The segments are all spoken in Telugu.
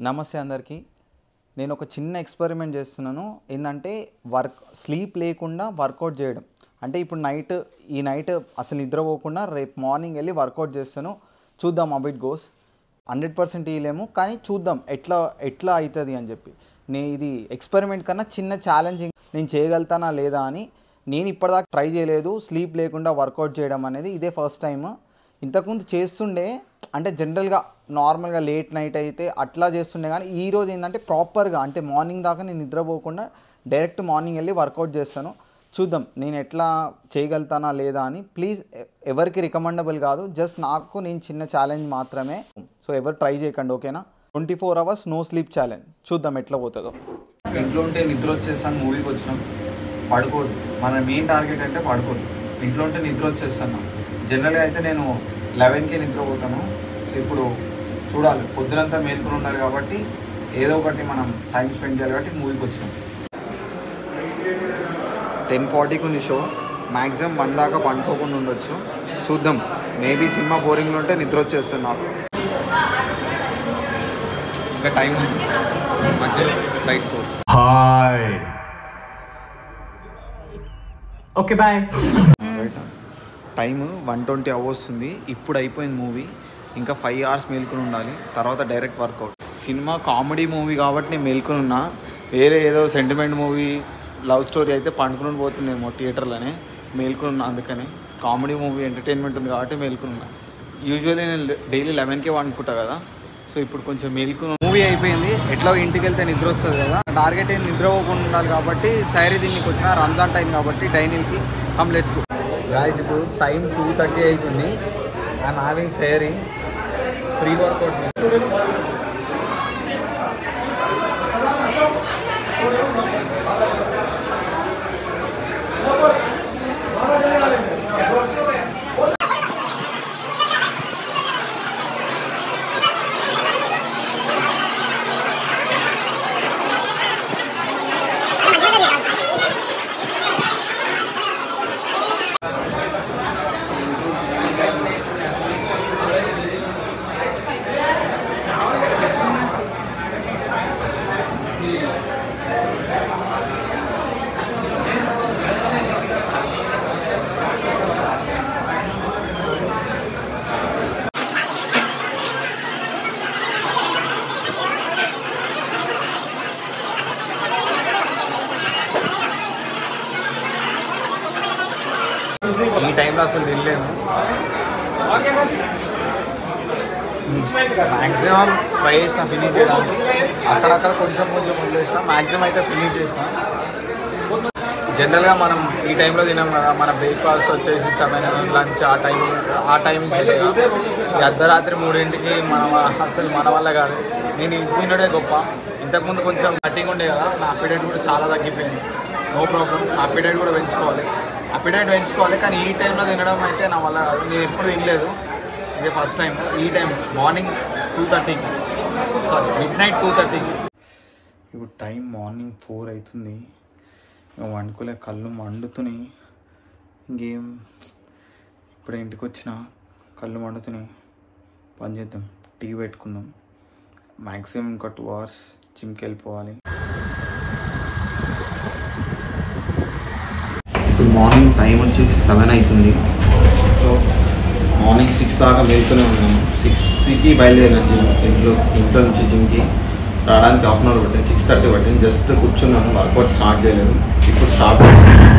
నమస్తే అందరికీ. నేను ఒక చిన్న ఎక్స్పెరిమెంట్ చేస్తున్నాను. ఏంటంటే స్లీప్ లేకుండా వర్కౌట్ చేయడం. అంటే ఇప్పుడు ఈ నైట్ అసలు నిద్రపోకుండా రేపు మార్నింగ్ వెళ్ళి వర్కౌట్ చేస్తాను. చూద్దాం హౌ ఇట్ గోస్. 100% ఇవ్వలేము, కానీ చూద్దాం ఎట్లా అవుతుంది అని చెప్పి. ఇది ఎక్స్పెరిమెంట్ కన్నా చిన్న ఛాలెంజింగ్. నేను చేయగలుగుతానా లేదా అని. నేను ఇప్పటిదాకా ట్రై చేయలేదు స్లీప్ లేకుండా వర్కౌట్ చేయడం అనేది. ఇదే ఫస్ట్ టైం. ఇంతకుముందు చేస్తుండే, అంటే జనరల్గా నార్మల్గా లేట్ నైట్ అయితే అట్లా చేస్తుండే, కానీ ఈరోజు ఏంటంటే ప్రాపర్గా, అంటే మార్నింగ్ దాకా నేను నిద్రపోకుండా డైరెక్ట్ మార్నింగ్ వెళ్ళి వర్కౌట్ చేస్తాను. చూద్దాం నేను ఎట్లా చేయగలుగుతానా లేదా అని. ప్లీజ్ ఎవరికి రికమెండబుల్ కాదు, జస్ట్ నాకు నేను చిన్న ఛాలెంజ్ మాత్రమే. సో ఎవరు ట్రై చేయకండి, ఓకేనా? 24 hours నో స్లీప్ ఛాలెంజ్. చూద్దాం ఎట్లా పోతుందో. ఇంట్లో ఉంటే నిద్ర వచ్చేస్తాను, మూవీకి వచ్చినాం, పడుకోదు. మన మెయిన్ టార్గెట్ అంటే పడుకోదు. ఇంట్లో ఉంటే నిద్ర వచ్చేస్తాను. జనరల్గా అయితే నేను 11కే నిద్రపోతాను. సో ఇప్పుడు చూడాలి, పొద్దునంతా మేల్కొని ఉండాలి కాబట్టి ఏదో ఒకటి మనం టైం స్పెండ్ చేయాలి కాబట్టి మూవీకి వచ్చినాం. 10:40కి ఉంది షో. మ్యాక్సిమం 1 దాకా పండుకోకుండా ఉండొచ్చు. చూద్దాం, మేబీ సినిమా బోరింగ్లో ఉంటే నిద్ర వచ్చేస్తుంది నాకు. ఇంకా టైం మధ్యలో బయట హాయ్ ఓకే బాయ్. టైం 1:20 అవ్వస్తుంది. ఇప్పుడు అయిపోయింది మూవీ. ఇంకా 5 hours మేల్కొని ఉండాలి. తర్వాత డైరెక్ట్ వర్కౌట్. సినిమా కామెడీ మూవీ కాబట్టి నేను మేల్కొని ఉన్నా. వేరే ఏదో సెంటిమెంట్ మూవీ, లవ్ స్టోరీ అయితే పండుకుని పోతుందేమో థియేటర్లోనే. మేల్కొని ఉన్నా, అందుకని. కామెడీ మూవీ ఎంటర్టైన్మెంట్ ఉంది కాబట్టి మేల్కొని ఉన్నా. యూజువల్లీ నేను డైలీ 11కే వండుకుంటా కదా. సో ఇప్పుడు కొంచెం మేల్కొని. మూవీ అయిపోయింది. ఎట్లా ఇంటికి వెళ్తే నిద్ర వస్తుంది కదా. టార్గెట్ ఏం నిద్రపోకుండా ఉండాలి కాబట్టి సైరీ దీనికి వచ్చిన రంజాన్ టైం కాబట్టి డైనీకి లెట్స్ గో. గాయ్స్, ఇప్పుడు టైం 2:30 అవుతుంది. ఐఎమ్ హ్యావింగ్ సైరీ ప్రీ వర్కౌట్. ఈ టైంలో అసలు వెళ్ళలేము. మ్యాక్సిమం ట్రై చేసిన ఫినిష్ చేయడానికి. అక్కడక్కడ కొంచెం వదిలేసిన. మ్యాక్సిమం అయితే ఫినిష్ చేసిన. జనరల్గా మనం ఈ టైంలో తినాం కదా. మన బ్రేక్ఫాస్ట్ వచ్చేసి 7 లంచ్ ఆ టైమింగ్స్ ఉంటాయి. అర్ధరాత్రి 3ంటికి అసలు మన వల్ల కాదు. నేను ఇది తినడే గొప్ప. ఇంతకుముందు కొంచెం కట్టింగ్ ఉండే కదా. నా అపిటైట్ కూడా చాలా తగ్గిపోయింది. నో ప్రాబ్లం, నా అపిటైట్ కూడా పెంచుకోవాలి. కానీ ఈ టైంలో తినడం అయితే నా వల్ల కాదు. నేను ఎప్పుడు తినలేదు, ఇదే ఫస్ట్ టైం. ఈ టైం మార్నింగ్ 2:30కి, సారీ మిడ్నైట్ 2:30కి. ఇప్పుడు టైం మార్నింగ్ 4 అవుతుంది. వండుకోలే, కళ్ళు మండుతున్నాయి. ఇంకేం, ఇప్పుడు ఇంటికి వచ్చిన కళ్ళు మండుతున్నాయి. పని చేద్దాం, టీ పెట్టుకుందాం. మ్యాక్సిమం ఇంకా 2 hours జిమ్కి వెళ్ళిపోవాలి. ఇప్పుడు మార్నింగ్ టైం వచ్చేసి 7 అవుతుంది. సో మార్నింగ్ 6 దాకా వెళ్తూనే ఉన్నాము. 6కి బయలుదేరాను ఇంట్లో నుంచి జిమ్కి రావడానికి. 1/2 hour పట్టింది. 6:30 పట్టింది. జస్ట్ కూర్చున్నాను, వర్కౌట్ స్టార్ట్ చేయలేదు. ఇప్పుడు స్టార్ట్ చేస్తాను.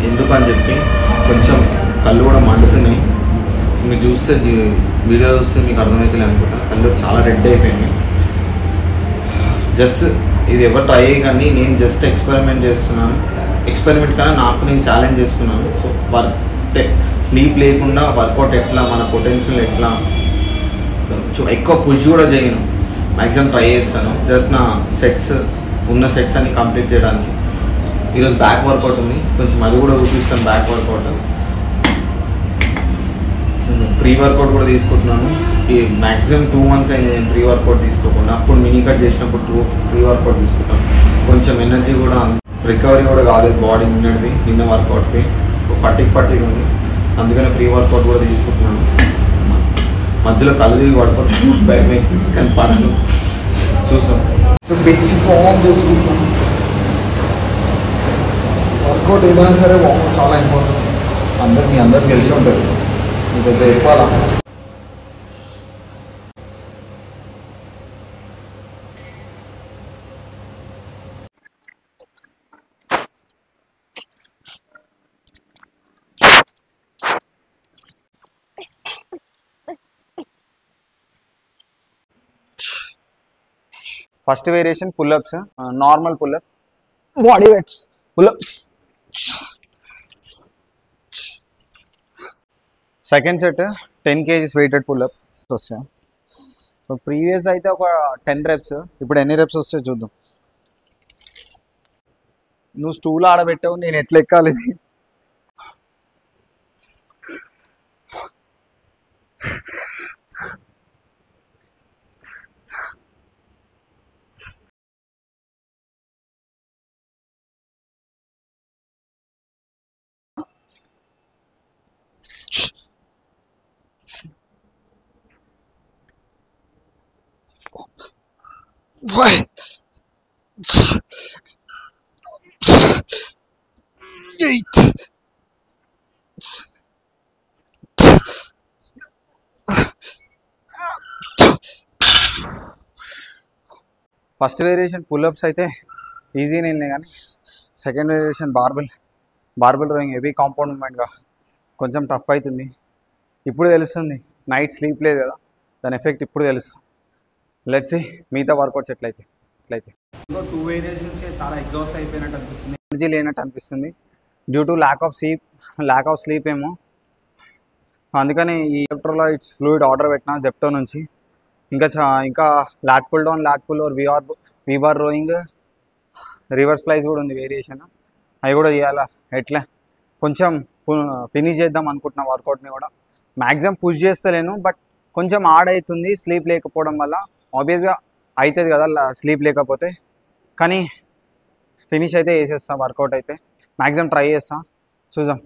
ఎందుకని చెప్పి కొంచెం కళ్ళు కూడా మండుతున్నాయి. మీరు చూస్తే వీడియో చూస్తే మీకు అర్థమవుతుంది అనుకుంటా. కళ్ళు చాలా రెడ్ అయిపోయింది. జస్ట్ ఇది ఎవరు ట్రై చేయకండి. నేను జస్ట్ ఎక్స్పెరిమెంట్ చేస్తున్నాను. ఎక్స్పెరిమెంట్ కన్నా నాకు నేను ఛాలెంజ్ చేసుకున్నాను. సో స్లీప్ లేకుండా వర్కౌట్ ఎట్లా, మన పొటెన్షియల్ ఎట్లా, ఎక్కువ పుష్ కూడా చేయను. మ్యాక్సిమం ట్రై చేస్తాను. జస్ట్ నా ఉన్న సెట్స్ అన్ని కంప్లీట్ చేయడానికి. ఈరోజు బ్యాక్ వర్కౌట్ ఉంది, కొంచెం అది కూడా చూపిస్తాను. బ్యాక్ వర్కౌట్, ప్రీ వర్కౌట్ కూడా తీసుకుంటున్నాను. ఈ మ్యాక్సిమం 2 months అయింది నేను ప్రీ వర్కౌట్ తీసుకోకుండా. అప్పుడు మినీ కట్ చేసినప్పుడు ప్రీ వర్కౌట్ తీసుకుంటాను. కొంచెం ఎనర్జీ కూడా, రికవరీ కూడా కాలేదు బాడీ నిన్న వర్కౌట్కి. ఫటిక్ ఉంది, అందుకని ప్రీ వర్కౌట్ కూడా తీసుకుంటున్నాను. మధ్యలో కళ్ళు తిరిగి పడిపోతాను, భయం అవుతుంది, కానీ పడను. చూస్తాం. సో బేసిక్ వార్మ్ చేసుకుంటాం. వర్కౌట్ ఏదైనా సరే వార్మ్ చాలా ఇంపార్టెంట్. మీ అందరికి తెలిసి ఉంటుంది, మీ పెద్ద చెప్పాలా. First variation pullups, normal pullup, body weights pullups. Second set 10 kgs weighted pullup వస్తాయి. ప్రీవియస్ అయితే ఒక 10 reps, ఇప్పుడు ఎన్ని reps వస్తాయో చూద్దాం. నువ్వు స్టూల్ ఆడబెట్టావు, నేను ఎట్లా ఎక్కాలి ఇది? ఫస్ట్ వేరియేషన్ పుల్అప్స్ అయితే ఈజీనే కానీ second variation barbell rowing heavy compound మూమెంట్గా కొంచెం టఫ్ అవుతుంది. ఇప్పుడు తెలుస్తుంది, నైట్ స్లీప్ లేదు కదా, దాని ఎఫెక్ట్ ఇప్పుడు తెలుస్తుంది. లెట్స్ సీ మిగతా వర్కౌట్స్ ఎట్లయితే. ఇంకో 2 వేరియేషన్స్కి చాలా ఎగ్జాస్ట్ అయిపోయినట్టు అనిపిస్తుంది, ఎనర్జీ లేనట్టు అనిపిస్తుంది. Due to lack of sleep ఏమో. అందుకని ఈ ఎలక్ట్రోలైట్స్ ఫ్లూయిడ్ ఆర్డర్ పెట్టిన జెప్టో నుంచి. ఇంకా lat pull down, lat pull or V bar rowing, reverse flies కూడా ఉంది వేరియేషన్. అవి కూడా చేయాలా. ఎట్లా కొంచెం ఫినిష్ చేద్దాం అనుకుంటున్న వర్కౌట్ని కూడా. మ్యాక్సిమం పుష్ చేస్తలేను, బట్ కొంచెం ఆడ్ అవుతుంది స్లీప్ లేకపోవడం వల్ల. ఆబ్వియస్గా అవుతుంది కదా స్లీప్ లేకపోతే, కానీ ఫినిష్ అయితే చేసేస్తాను. వర్కౌట్ అయితే మ్యాక్సిమం ట్రై చేస్తాను, చూద్దాం.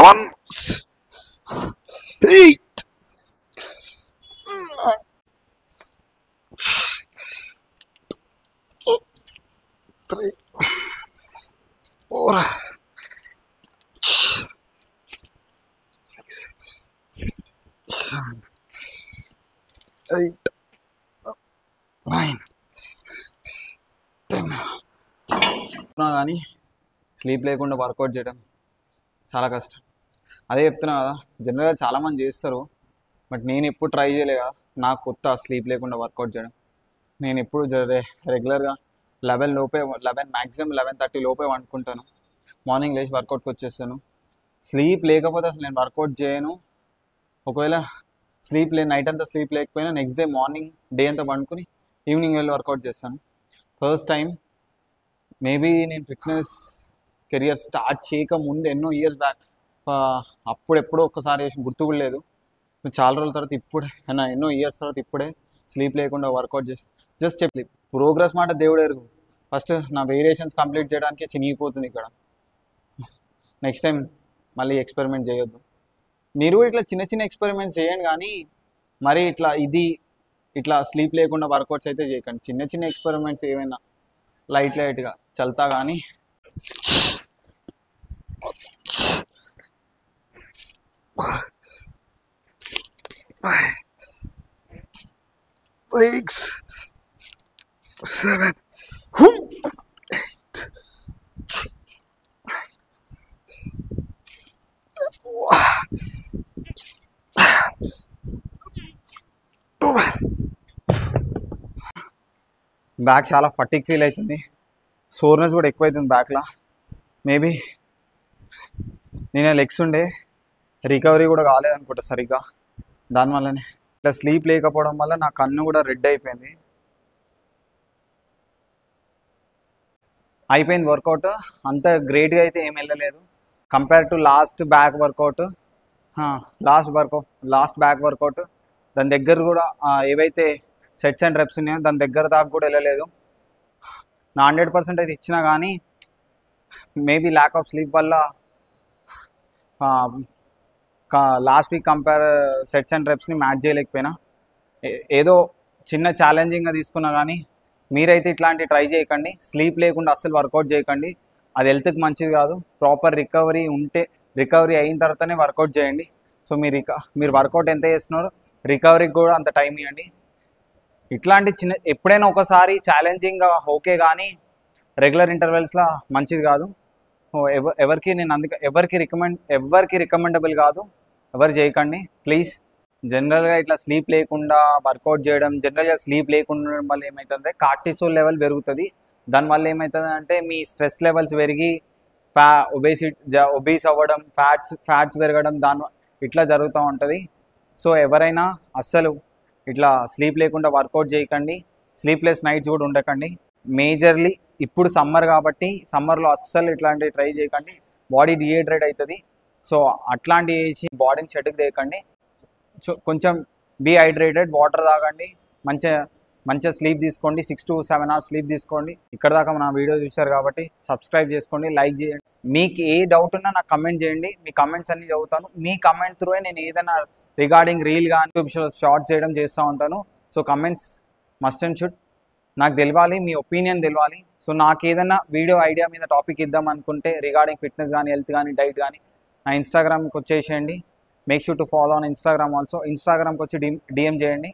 Come on. 8 3 4 7 8 9 10. కానీ స్లీప్ లేకుండా వర్కౌట్ చేయడం చాలా కష్టం. అదే చెప్తున్నా కదా, జనరల్గా చాలామంది చేస్తారు, బట్ నేను ఎప్పుడు ట్రై చేయలే కదా. నాకు కొత్త స్లీప్ లేకుండా వర్కౌట్ చేయడం. నేను ఎప్పుడు రెగ్యులర్గా 11 మ్యాక్సిమం 11:30 లోపే వండుకుంటాను. మార్నింగ్ లేచి వర్కౌట్కి వచ్చేస్తాను. స్లీప్ లేకపోతే అసలు నేను వర్కౌట్ చేయను. ఒకవేళ నైట్ అంతా స్లీప్ లేకపోయినా నెక్స్ట్ డే మార్నింగ్ డే అంతా వండుకొని ఈవినింగ్ వెళ్ళి వర్కౌట్ చేస్తాను. ఫస్ట్ టైం మేబీ నేను ఫిట్నెస్ కెరియర్ స్టార్ట్ చేయక ముందు ఎన్నో ఇయర్స్ బ్యాక్, అప్పుడెప్పుడో ఒక్కసారి చేసి గుర్తు కూడా లేదు. చాలా రోజుల తర్వాత ఇప్పుడే, ఎన్నో ఇయర్స్ తర్వాత ఇప్పుడే స్లీప్ లేకుండా వర్కౌట్ చేసి జస్ట్ చెప్పి ప్రోగ్రెస్ మాట దేవుడు ఎరుగు. ఫస్ట్ నా వేరియేషన్స్ కంప్లీట్ చేయడానికి చినిగిపోతుంది ఇక్కడ. నెక్స్ట్ టైం మళ్ళీ ఎక్స్పెరిమెంట్ చేయొద్దు. మీరు ఇట్లా చిన్న చిన్న ఎక్స్పెరిమెంట్స్ చేయండి, కానీ మరి ఇట్లా స్లీప్ లేకుండా వర్కౌట్స్ అయితే చేయకండి. చిన్న చిన్న ఎక్స్పెరిమెంట్స్ ఏమైనా లైట్గా చల్తా కానీ. Legs 7 8 బ్యాక్ చాలా ఫటిక్ ఫీల్ అవుతుంది, సోర్నెస్ కూడా ఎక్కువైతుంది బ్యాక్లో. మేబీ నేను లెగ్స్ ఉండే రికవరీ కూడా కాలేదనుకుంటా సరిగ్గా, దానివల్లనే ఇట్లా స్లీప్ లేకపోవడం వల్ల నా కన్ను కూడా రెడ్ అయిపోయింది. అయిపోయింది వర్కౌట్. అంత గ్రేట్గా అయితే ఏం వెళ్ళలేదు compare to last back workout. Last back workout దాని దగ్గర కూడా ఏవైతే సెట్స్ అండ్ రెప్స్ ఉన్నాయో దాని దగ్గర దాకా కూడా వెళ్ళలేదు. నా 100% అయితే ఇచ్చినా కానీ మేబీ ల్యాక్ ఆఫ్ స్లీప్ వల్ల లాస్ట్ వీక్ సెట్స్ అండ్ రెప్స్ని మ్యాచ్ చేయలేకపోయినా. ఏదో చిన్న ఛాలెంజింగ్గా తీసుకున్నా కానీ మీరైతే ఇట్లాంటి ట్రై చేయకండి. స్లీప్ లేకుండా అస్సలు వర్కౌట్ చేయకండి, అది హెల్త్కి మంచిది కాదు. ప్రాపర్ రికవరీ అయిన తర్వాతనే వర్కౌట్ చేయండి. సో మీరు వర్కౌట్ ఎంత చేస్తున్నారో రికవరీకి కూడా అంత టైం ఇవ్వండి. ఇట్లాంటి ఎప్పుడైనా ఒకసారి ఛాలెంజింగ్గా ఓకే, కానీ రెగ్యులర్ ఇంటర్వెల్స్లో మంచిది కాదు. ఎవరికి రికమెండబుల్ కాదు, ఎవరు చేయకండి ప్లీజ్. జనరల్గా ఇట్లా స్లీప్ లేకుండా వర్కౌట్ చేయడం, జనరల్గా స్లీప్ లేకుండా ఉండడం వల్ల ఏమవుతుంది, కార్టిసోల్ లెవెల్ పెరుగుతుంది. దానివల్ల ఏమవుతుంది అంటే మీ స్ట్రెస్ లెవెల్స్ పెరిగి ఒబీస్ అవ్వడం, ఫ్యాట్స్ పెరగడం, ఇట్లా జరుగుతూ ఉంటుంది. సో ఎవరైనా అస్సలు ఇట్లా స్లీప్ లేకుండా వర్కౌట్ చేయకండి, స్లీప్లెస్ నైట్స్ కూడా ఉండకండి. మేజర్లీ ఇప్పుడు సమ్మర్ కాబట్టి సమ్మర్లో అస్సలు ఇట్లాంటివి ట్రై చేయకండి, బాడీ డిహైడ్రేట్ అవుతుంది. సో అట్లాంటివి చేసి బాడీని చెడుకు చేయకండి. కొంచెం బీ హైడ్రేటెడ్, వాటర్ తాగండి, మంచిగా స్లీప్ తీసుకోండి, 6 to 7 hours స్లీప్ తీసుకోండి. ఇక్కడ దాకా నా వీడియో చూశారు కాబట్టి సబ్స్క్రైబ్ చేసుకోండి, లైక్ చేయండి. మీకు ఏ డౌట్ ఉన్నా నాకు కమెంట్ చేయండి, మీ కమెంట్స్ అన్ని చదువుతాను. మీ కమెంట్ త్రూనే నేను ఏదైనా రిగార్డింగ్ రీల్ కానీ షార్ట్ చేయడం చేస్తూ ఉంటాను. So comments must and should నాకు తెలియాలి, మీ ఒపీనియన్ తెలియాలి. సో నాకు ఏదైనా వీడియో ఐడియా మీద టాపిక్ ఇద్దాం అనుకుంటే రిగార్డింగ్ ఫిట్నెస్ కానీ, హెల్త్ కానీ, డైట్ కానీ, నా ఇన్స్టాగ్రామ్కి వచ్చేసేయండి. Make sure to follow on Instagram also. ఇన్స్టాగ్రామ్కి వచ్చి DM చేయండి.